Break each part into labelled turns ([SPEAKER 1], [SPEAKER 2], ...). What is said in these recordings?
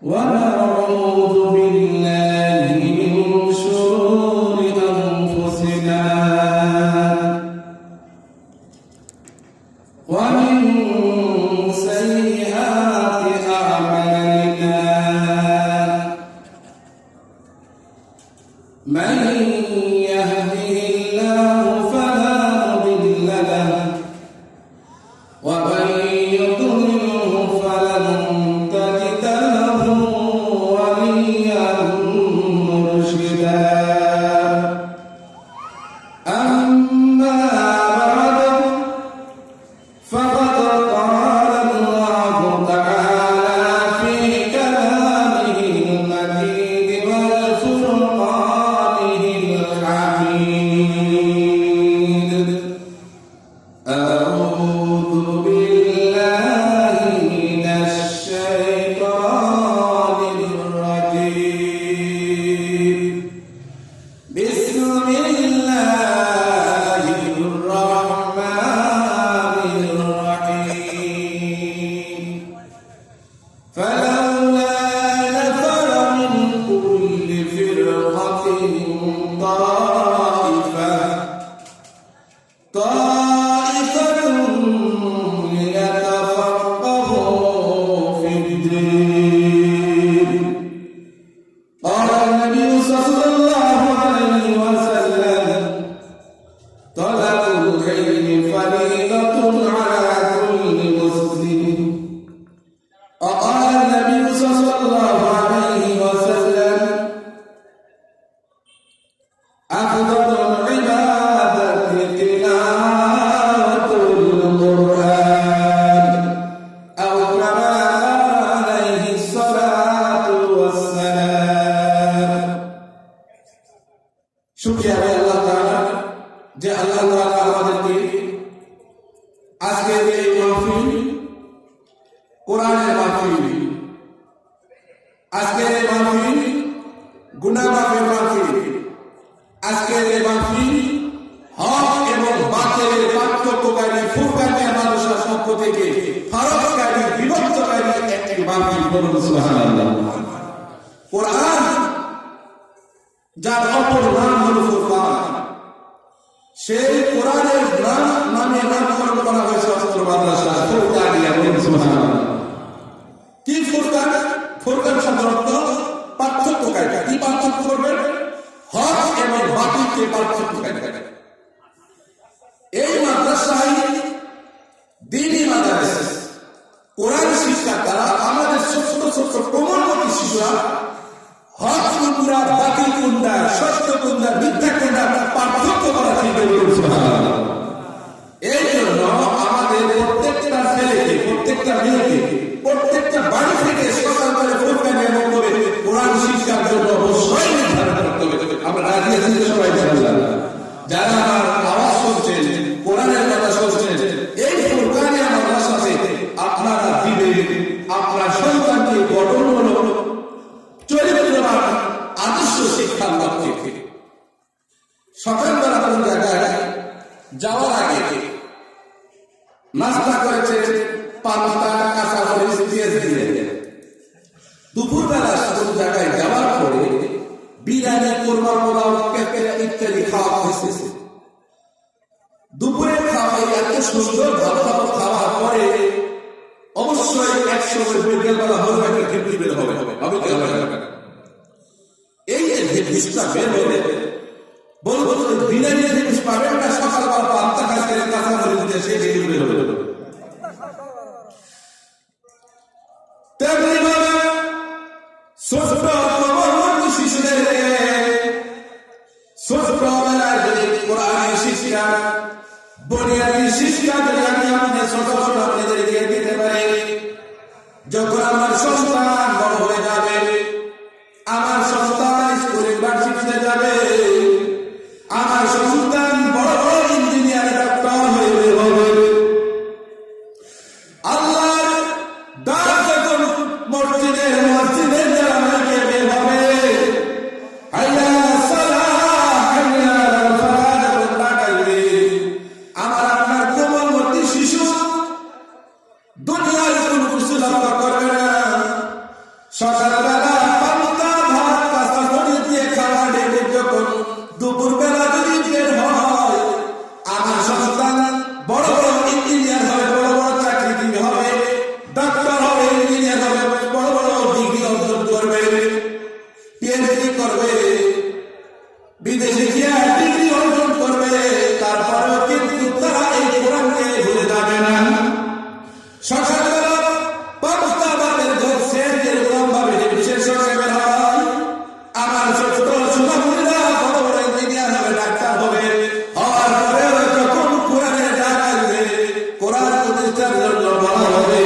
[SPEAKER 1] ونعوذ بالله من شرور أنفسنا ومن سيئات أعمالنا من يهده الله فلا مضل له ومن يضلله فلن تجد له وليا مرشدا أما بعد فقد قال الله تعالى في كلامه المجيد وفرقانه الحميد أعوذ بالله من الشيطان الرجيم بسم الله الرحمن الرحيم فلولا نفر من كل فرقة طائفة ليتفقهوا في الدين قال النبي صلى الله عليه وسلم طلب العلم فريضة على كل مسلم وقال النبي صلى الله عليه وسلم أفضل العبادة تلاوة القرآن أو كما عليه الصلاة والسلام শুকরিয়া আল্লাহ তাআলা যে আল্লাহ তাআলা আমাদেরকে আজকের এই মাহফিল কোরআনের মাহফিল আজকের এই মাহফিল গুনাহ মাফের মাহফিল আজকের এই মাহফিল হক এবং বাতিলের পার্থক্যকারী ফুরকানি মানুষের পক্ষ থেকে ফারাককারী বিভক্তকারী একটি মাহফিল বলুন সুবহানাল্লাহ কোরআন যার অপর নাম হলো ফুরকান সেই কোরআনের নামে নামকরণ করা হয়েছে অস্ত্র মাদ্রাসা ফুরকানিয়া বলুন সুবহানাল্লাহ কি ফুরকান ফুরকান শব্দ পার্থক্যকারী কি পার্থক্য করবে হক এবং বাতিলকে পার্থক্যকারী এই মাদ্রাসায় দ্বীনি মাদ্রাস কোরআন শিক্ষা দ্বারা আমাদের ছোট ছোট কোমলমতি শিশুরা হক কোনটা বাতিল কোনটা সত্য কোনটা মিথ্যা কোনটা পার্থক্য করা শিখবে বলুন সুবহানাল্লাহ এই জন্য আমাদের প্রত্যেকটা ছেলেকে প্রত্যেকটা মেয়েকে প্রত্যেকটা বাড়ি থেকে সকাল করে ফুরকানি এবং করে কোরআন শিক্ষার জন্য অবশ্যই নির্ধারণ করতে হবে আমরা রাজি আছি সবাই ইনশাআল্লাহ যারা আমার আওয়াজ শুনছেন কোরআনের কথা শুনছেন এই ফুরকানি মাদ্রাসাতে আপনারা দিবেন আপনার সন্তানকে গঠনমূলক চরিত্রবান আদর্শ শিক্ষার লক্ষ্যে সকালবেলা কোন জায়গায় যাওয়ার আগে নাস্তা করেছে পান্তা কাঁচা মরিচ পেঁয়াজ দিয়ে দুপুরবেলা কোন জায়গায় যাওয়ার পরে বিরিয়ানি কোরমা পোলাও ইত্যাদি খাওয়া হয়েছে দুপুরের খাওয়া এত সুন্দর ভালো ভালো খাওয়ার পরে অবশ্যই একসময় বিকেলবেলা হলো একটা ঘেটনি বের হবে এই যে ঘেটনিটা বের হবে বলবো বিরিয়ানি জিনিস পাবেন না সকালবেলা পান্তা খাইতে কাঁচা মরিচ দিয়ে সেই ঘেটনি বের হবে তেমনি ভাবে ছোট্ট শিশুদের ছোটবেলায় যদি কোরআনের শিক্ষা বুনিয়াদী শিক্ষা যদি আমি আমাদের ছোট ছোট আপনাদেরকে দিতে পারি যখন আমার সন্তান বড় হয়ে যাবে আমার সন্তান স্কুলে ভার্সিটিতে যাবে আমার সন্তান বড় বড় ইঞ্জিনিয়ার ডাক্তার হয়ে বের হবে আল্লাহর দান যখন মসজিদে যারা আমাকে বের হবে হাইয়া সালাহ হাইয়া ফালাহ ডাকবে আমার আপনার কোমলমতি শিশু দুনিয়ার কোনো কিছু লক্ষ্য করবে না সকালবেলা পান্তা ভাত কাঁচা মরিচ দিয়ে খাওয়া ডেকে যখন দুপুরবেলা যদি বের হয়, আমার সন্তান বড় বড় ইঞ্জিনিয়ার হবে, বড় বড় চাকরিজীবী হবে, ডাক্তার হবে, ইঞ্জিনিয়ার হবে, বড় বড় ডিগ্রি অর্জন করবে, পিএইচডি করবে, বিদেশে গিয়ে ডিগ্রি অর্জন করবে, তারপরেও কিন্তু তারা এই কোরআনকে ভুলে যাবে না। সকালবেলা পান্তা ভাতের ঘর শেষ যেরকম ভাবে বিশেষ বের হয়, আমার ছোট সোনামণিরা বড় বড় ইঞ্জিনিয়ার হবে, ডাক্তার হবে, হওয়ার পরেও যখন কোরআনের ডাক আসবে, কোরআন প্রতিষ্ঠার জন্য বলা হবে,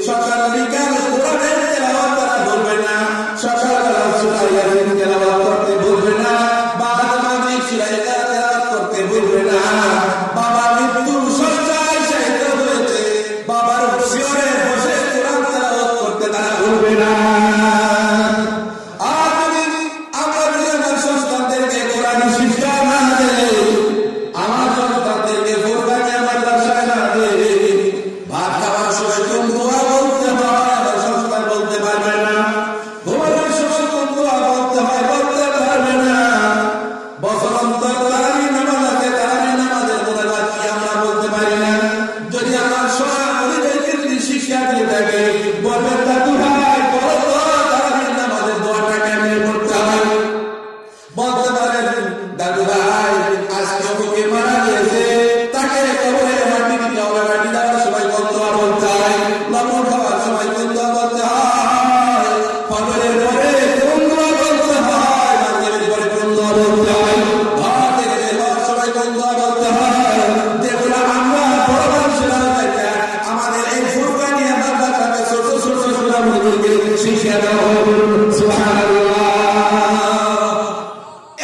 [SPEAKER 1] সকাল বিকাল কোরআনের তেলাওয়াত তারা বলবে না, সকালবেলা সূরা ইয়াসিন তেলাওয়াত করতে বলবে না, বাদ মাগরিব সূরা ইখলাস তেলাওয়াত করতে বলবে না। বাবা মৃত্যু শয্যায় শায়িত হয়েছে, বাবার শিয়রে বসে কোরআন তেলাওয়াত করতে তারা বলবে না। আর যদি আমরা যদি আমার সন্তানদেরকে কোরআনী শিক্ষা না দেই, আমার সন্তানদেরকে কোরআনী মাদ্রাসায় না দেই, ভাত খাওয়ার সময় কোন দোয়া বলতে হয় আমার সন্তান বলতে পারবে না, ঘুমানোর সময় কোন দোয়া বলতে হয় বলতে পারবে না, বছর অন্তর তারাবি নামাজ আছে, তারাবি নামাজের মোনাজাত কি আমরা বলতে পারি না। যদি আমার সোনামণিদেরকে যদি শিক্ষা দিয়ে থাকে, বলবেন দাদু ভাই বলো তো তারাবি নামাজের দোয়াটা কেমনে পড়তে হয়, বলতে পারেন দাদু ভাই আজকে অমুকে মারা গিয়েছে, তাকে কবরে মাটি দিতে হবে, মাটি দেওয়ার সময় কোন দোয়া বলতে হয়, লবণ খাওয়ার সময় কোন দোয়া বলতে হয়, ফজরের পরে কোন দোয়া বলতে হয়, মাগরিবের পরে কোন দোয়া বলতে হয়, ঘর থেকে বের হওয়ার সময় কোন দোয়া বলতে হয়, যেগুলো আমরা বড় মানুষেরা থেকে আমাদের এই ফুরকানিয়া মাদ্রাসাতে ছোট ছোট সোনামণিদেরকে শিক্ষা দেওয়া হবে। সুবহানাল্লাহ।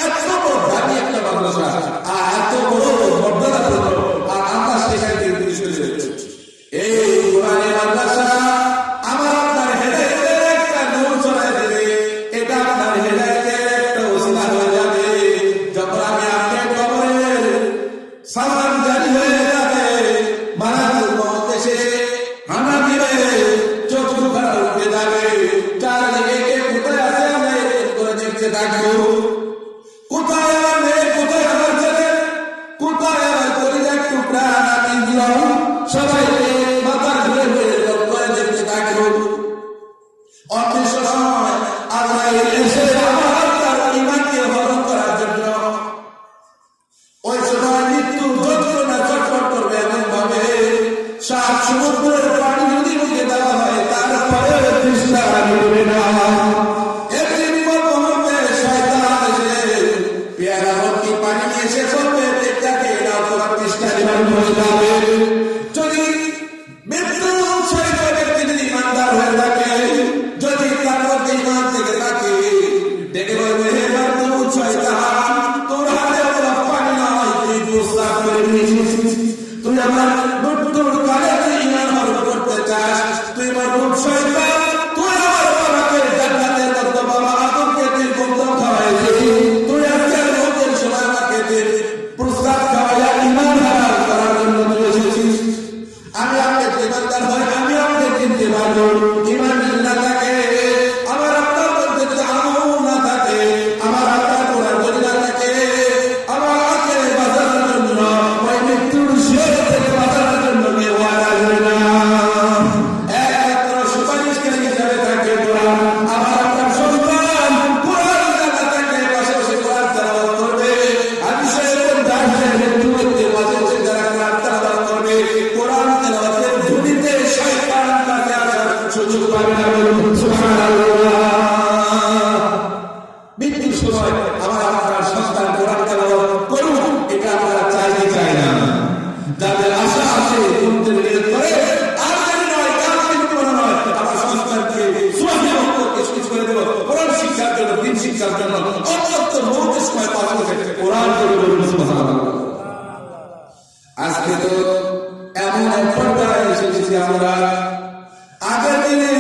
[SPEAKER 1] এত বড় দামি একটা মাদ্রাসা আর এত বড় মর্যাদাপূর্ণ, আর আমরা সেখানে এই কোরআনী মাদ্রাসা আমার আপনার হেদায়েতের একটা নূর ছড়ায় দেবে, এটা আপনার হেদায়েতের একটা ওসিলা হয়ে যাবে। যখন আমি আপনার কবরের সালাম জারি হয়ে যাবে, মারাতুল মউত এসে হানা দিবে, চোখ দুখানা উঠে যাবে, চারদিকে কে কোথায় আছে আমরা এরকম করে দেখতে থাকবো, কোথায় আমার মেয়ে, কোথায় আমার ছেলে, কোথায় আমার কলিজার টুকরা, আমি দিলাম সবাইকে মাথার ঘুরে ঘুরে করে দেখতে থাকবো। অদৃশ্য সময় আজরাইল এসে আমার আপনার ঈমানকে হরণ করার জন্য, ওই সময় মৃত্যু যন্ত্রণা চটপট করবে এমন ভাবে, সাত সমুদ্রের পানি যদি মুখে দেওয়া হয় তারপরে তৃষ্ণা মিটবে না। এমনি বিপদ মুহূর্তে শয়তান এসে পেয়ারা ভর্তি পানি নিয়ে এসে বলবে পেটটাকে এরাও তোমার তৃষ্ণা নিবারণ হয়ে যাবে। যদি মৃত্যু উৎসাহিত ব্যক্তি যদি ইমানদার হয়ে থাকে, যদি তার মধ্যে ইমান থেকে থাকে, ডেকে বলবে হে মৃত্যু উৎসাহিত, তোর হাতে পানি নয়, তুই প্রস্তাব করে নিয়েছিস, তুই আমার মৃত্যুর কালে তুই ইমান হরণ করতে চাস, তুই মরহুম শয়তান, তুই আমার বাবাকে জান্নাতের মধ্যে বাবা আদমকে তুই গোলাম খাওয়াইছিস, তুই আজকের মৌতের সময় আমাকে তুই প্রস্তাব খাওয়াইয়া ইমান হারাম করার জন্য তুই এসেছিস। আমি আপনাকে ইমানদার হয়, আমি আপনাকে চিনতে পারবো। ইমান না থাকে, আমার আপনার মধ্যে যদি আমল না থাকে, আমার আপনার কোরআন যদি না থাকে, আমার আজকে বাঁচানোর জন্য ওই মৃত্যুর শিয়র থেকে বাঁচানোর জন্য কেউ আর আসবে না। একমাত্র সুপারিশকারী হিসাবে থাকে কোরআন। আমার আপনার সন্তান কোরআন জানা থাকলে পাশে বসে কোরআন তেলাওয়াত করবে, হাদিসে এরকম আসছে মৃত্যু ব্যক্তির মাঝে বসে যারা কোরআন তেলাওয়াত করবে, কোরআন তেলাওয়াতের ধুনিতে শয়তান কাছে আসার সুযোগ পাবে না। সুবহানাল্লাহ। মৃত্যুর সময় আমার আপনার সন্তান কোরআন তেলাওয়াত করুন, এটা আমরা চাই কি চাই না? যাদের আশা আছে করতে নিয়ত করে, আর যদি নয় কাল কিন্তু মনে নয় আমার সন্তানকে সুবহানাল্লাহ বক্তকে সুইচ করে দেব কোরআন শিক্ষার জন্য, দিন শিক্ষার জন্য, অত্যন্ত মৌতের সময় পাওয়া গেছে কোরআন করে বলুন সুবহানাল্লাহ। আজকে তো এমন এক পর্যায়ে এসেছি আমরা, আগের দিনে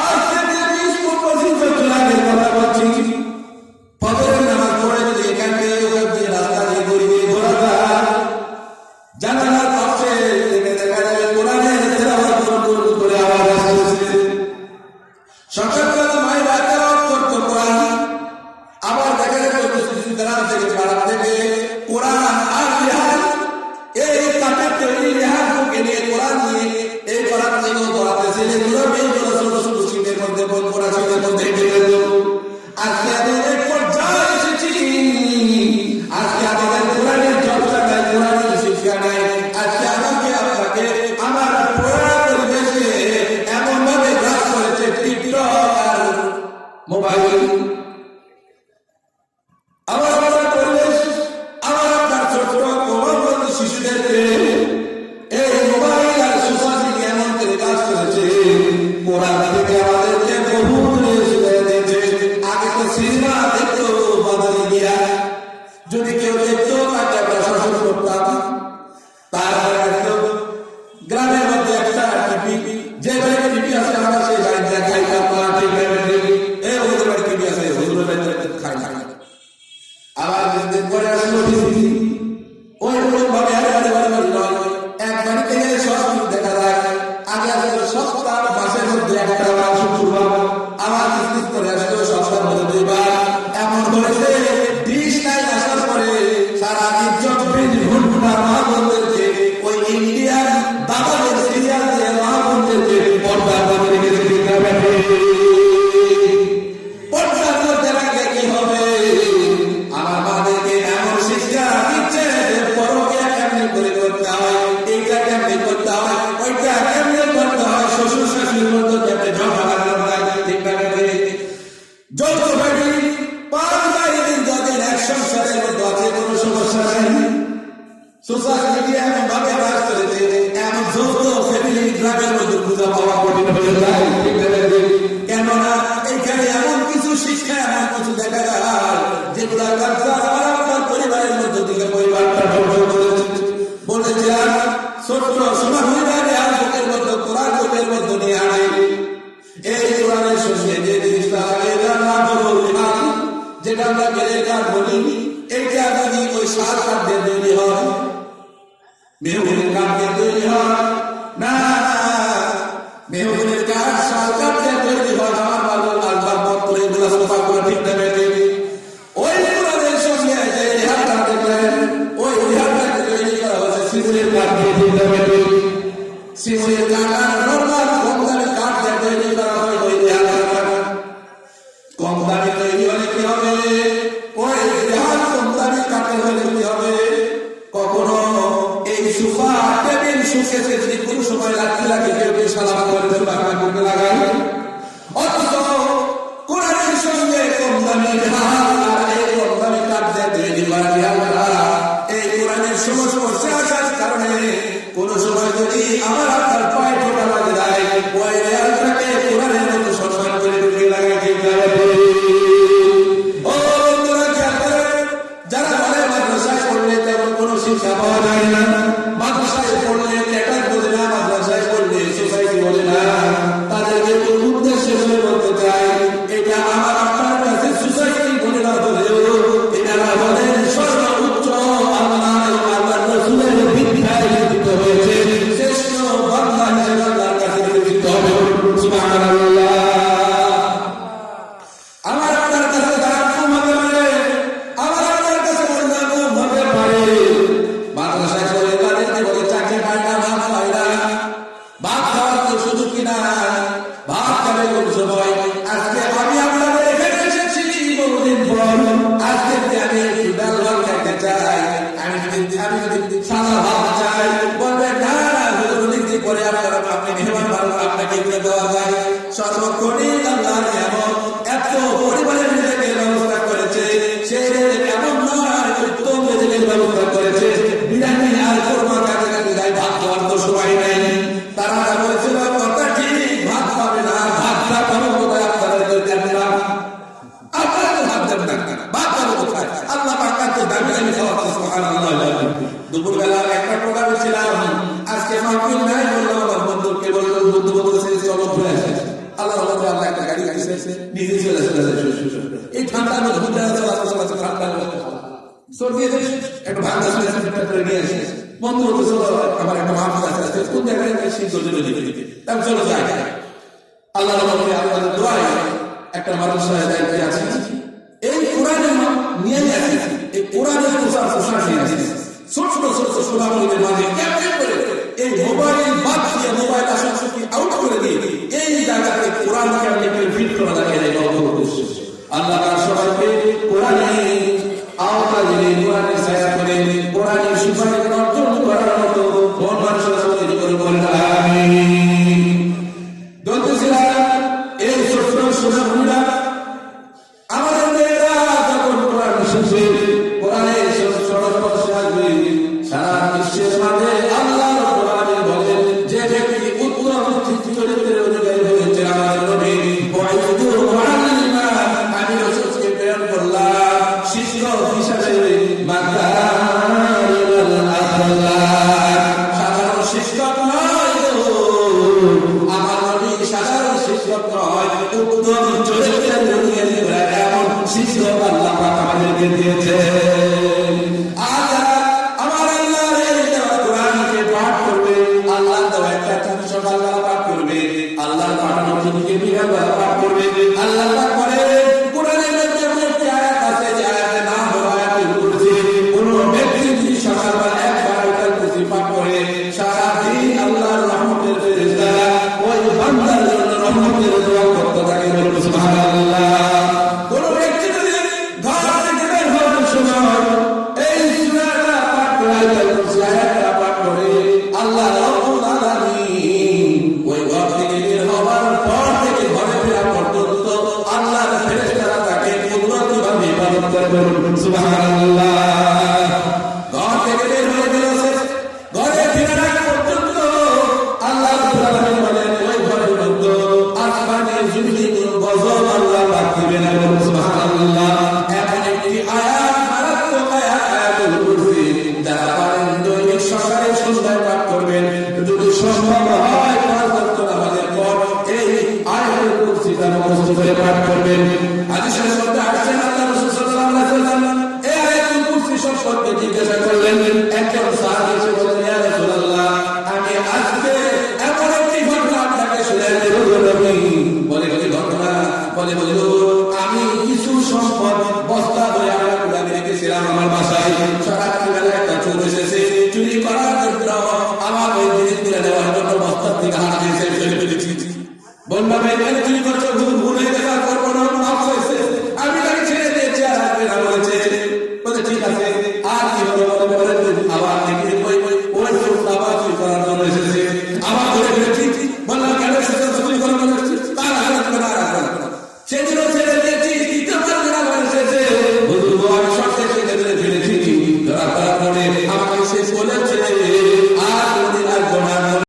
[SPEAKER 1] আজ থেকে 20-25 বছর আগের কথা বলছি, ফজরের নামাজ পড়ে যদি এখান থেকে ওখান দিয়ে রাস্তা দিয়ে গড়িয়ে ঘোরা যায়, জানালার পাশে থেকে দেখা যাবে কোরআনের তেলাওয়াত করে আওয়াজ আসছে। সকালবেলা থেকে পাড়া থেকে কোরআন আর লেহাজ, এই কাঠের তৈরি লেহাজকে নিয়ে কোরআন নিয়ে এই কোরআন থেকে পড়াতেছে, এগুলো মেয়েগুলো ছোট ছোট শীতের মধ্যে বল করা শীতের মধ্যে হেঁটে গেল। আজকে আমাদের পর্যায়ে এসেছি, আজকে আমাদের কোরআনের চর্চা নাই, কোরআনের শিক্ষা নাই। আজকে আমাকে আপনাকে আমার পুরা পরিবেশে এমন ভাবে গ্রাস করেছে টিকটক আর মোবাইল। আমার আপনার পরিবেশ, আমার আপনার ছোট কোমলমতি শিশুদেরকে এই মোবাইল আর সোশ্যাল মিডিয়া এমন করে কাজ করেছে, কোরআন থেকে আমাদেরকে বহু দূরে সরিয়ে দিয়েছে। আগে তো সিনেমা দেখতো বাঙালি দিয়া, যদি কেউ দেখতো তাকে আমরা শাসন করতাম। তারপরে একদম গ্রামের মধ্যে একটা টিভি, যে বাড়িতে টিভি আছে আমরা সেই বাড়িতে খাইতাম না, ঠিক এই ওদের বাড়ি টিভি আছে ওদের বাড়িতে খাই খাই। আবার কিছুদিন পরে আসলো টিভি, ওই রকম ভাবে এক বাড়িতে গেলে সব দেখা যায়। আগে আসলে সপ্তাহ মাসের মধ্যে একটা বার শুক্রবার, আবার কিছুদিন পরে আসলো সপ্তাহের মধ্যে দুইবার। এমন করেছে ডিশ লাইন আসার পরে সারা 24 ঘন্টা মা বোনদেরকে ওই ইন্ডিয়ান বাবাদের সিরিয়াল দিয়ে মা বোনদেরকে পর্দার মধ্যে রেখে দিতে হবে। পর্দার মধ্যে রাখলে কি হবে? আমার মাদেরকে এমন শিক্ষা দিচ্ছে যে পরকে কেমনি করে করতে হয়, এইটা কেমনি করতে হয়, ওইটা কেমনি করতে হয়, শ্বশুর শাশুড়ির মধ্যে কেমনি ঝগড়া লাগানো হয়, ঠিক না? যৌথ ফ্যামিলি 5 বাড়ি দিন যাদের এক সংসারের মধ্যে আছে, কোনো সমস্যা নেই। সোশ্যাল মিডিয়া এমন ভাবে কাজ করেছে, এমন যৌথ ফ্যামিলি গ্রামের মধ্যে খুঁজে পাওয়া কঠিন হয়ে যায়, ঠিক না? কেননা এখানে এমন কিছু শিক্ষা, এমন কিছু দেখা যায় যেগুলো আপনার পরিবারের মধ্যে থেকে পরিবারটা ধ্বংস করেছে। বলেছে আর ছোট্ট সোনা হইবারে আর বুকের মধ্যে কোরআন বুকের মধ্যে নিয়ে আনে, এই কোরআনের সঙ্গে যে জিনিসটা যেটা আমরা গেলে কাঠ বলি, এইটা যদি ওই সার কাঠ দিয়ে তৈরি হয়, মেহগুনের কাঠ দিয়ে তৈরি হয় না, মেহগুনের কাঠ সার কাঠ দিয়ে তৈরি হয়। আমার ভালো আসবার পত্র এগুলো সোফা করে ঠিক না বেঁধে ওই কোরআনের সঙ্গে যে রেহাটা দেখলেন, ওই রেহাটাকে তৈরি করা হয়েছে শিমুলের কাঠ দিয়ে ঠিক না বেঁধে। শিমুলের কাঠ আর নর্মাল কম দামি কাঠ দিয়ে তৈরি করা হয় ওই রেহাটা। কম দামি তৈরি হলে কি হবে? ওই রেহাত কম দামি কাঠে হলে কি হবে? কখনো এই সোফা টেবিল শোকেসে যদি কোনো সময় রাখতে লাগে, কেউ কেউ সালাম করে করতে লাগায়। অথচ কোরআনের সঙ্গে কম দামি রেহাত আর এই কম দামি কাঠ দিয়ে তৈরি করা রেহাতটা এই কোরআনের সংস্পর্শে আসার কারণে কোনো সময় যদি আমার আপনার পায়ে ঠোকা লাগে যায়, ওই রেহাতটাকে কোরআনের মতো সম্মান করে ঢুকে লাগে, ঠিক না? যারা বলে মাদ্রাসায় পড়লে তেমন কোনো শিক্ষা পাওয়া যায় না, মাদ্রাসায় পড়লে লেটার বোঝে না, মাদ্রাসায় পড়লে সোসাইটি বলে না, তাদেরকে উদ্দেশ্যে বলতে চাই, এটা আমার আপনার কাছে সোসাইটি বলে না বলেও এনারা বলেন সর্বোচ্চ আল্লাহ এবং আল্লাহর রাসূলের ভিত্তিতে লিখিত হয়েছে, শ্রেষ্ঠ বান্দা হিসেবে আল্লাহর কাছে লিখিত হবে। সুবহানাল্লাহ। আমার আপনার কাছে দাঁড়ানো হবে পারে, আমার আপনার কাছে বদনাম হবে পারে। মাদ্রাসায় পড়ে তাদেরকে বলে চাকরি পায় না, ভাত পায় না। ভাত খাওয়ার তো সুযোগ কিনা, ভাত খাবে কোন সময়? আজকে আমি আপনাদের এখানে এসেছি বহুদিন পর, আজকে আমি একটু ডাল ভাত খাইতে চাই, আমি যদি সাদা ভাত চাই, বলবেন না হুজুর পরে আপনারা আপনি মেহমান ভালো, আপনাকে এগুলো দেওয়া যায়। সর্বক্ষণই আল্লাহর নিয়ামত এত পরিবারের নিজেকে ব্যবস্থা করেছে, সে এমন নয় উত্তম নিজেকে ব্যবস্থা করেছে। বিরিয়ানি আর কোরমা কাছে কাছে যায়, ভাত খাওয়ার তো সময় নেই। তারা বলেছিল কথা ঠিক, ভাত পাবে না, ভাতটা পাবো কোথায়? আপনাদের দেন না, আপনারা তো ভাত দেন না, ভাত পাবো কোথায়? আল্লাহ পাক তো দামি দামি খাওয়াচ্ছে। সুবহানাল্লাহ। দুপুরবেলা একটা প্রোগ্রামে ছিলাম, আজকে মাহফিল নাই, বললাম আমার বন্ধুকে, বললাম বন্ধু বলতেছে চলো ঘুরে আসে। আল্লাহ আল্লাহ একটা গাড়ি গাড়িছে, নিজে চলে আসে। এই ঠান্ডার মধ্যে ঘুরতে আসে, ঠান্ডার মধ্যে সর্দি একটা ভাঙা করে নিয়ে আসে। বন্ধু বলতে আমার একটা মাহফিল আছে, কোন জায়গায় শীত তাহলে চলো যাই। আল্লাহ আপনাদের দোয়ায় একটা মানুষের দায়িত্বে আছে, এই কোরআন নিয়ে আসে, এই কোরআনের প্রচার প্রসার নিয়ে আসছে ছোট ছোট সোনামণিদের মাঝে কেমন করে এই মোবাইল বাদ দিয়ে মোবাইল আসক্তি আউট করে দিয়ে এই জায়গাতে কোরআন কেমন ফিট করা লাগে এই উদ্দেশ্য আল্লাহ তাআলা সবাইকে কোরআনের আওতা দিয়ে কোরআনের ছায়া করে কোরআনের সুপারিশ অর্জন করার মতো মন মানসিকতা তৈরি করে বলেন আমিন। দন্তশিলা এই ছোট সোনামণিরা আমাদের মেয়েরা যখন কোরআন শিখবে কোরআনের সরস্বতী আসবে সারা বিশ্বের মাঝে আল্লাহ রাব্বুল আলামিন বলেন যে ব্যক্তি উত্তম চরিত্রের অধিকারী হয়েছে আমাদের নবী ওয়াইদু মুআল্লিমা আমি রাসূলকে প্রেরণ করলাম শিক্ষক হিসেবে মাকারিমুল আখলাক সাধারণ শিক্ষক নয় আমার নবী সাধারণ শিক্ষক নয় উত্তম চরিত্রের অধিকারী এমন শিক্ষক আল্লাহ পাক আমাদেরকে দিয়েছে।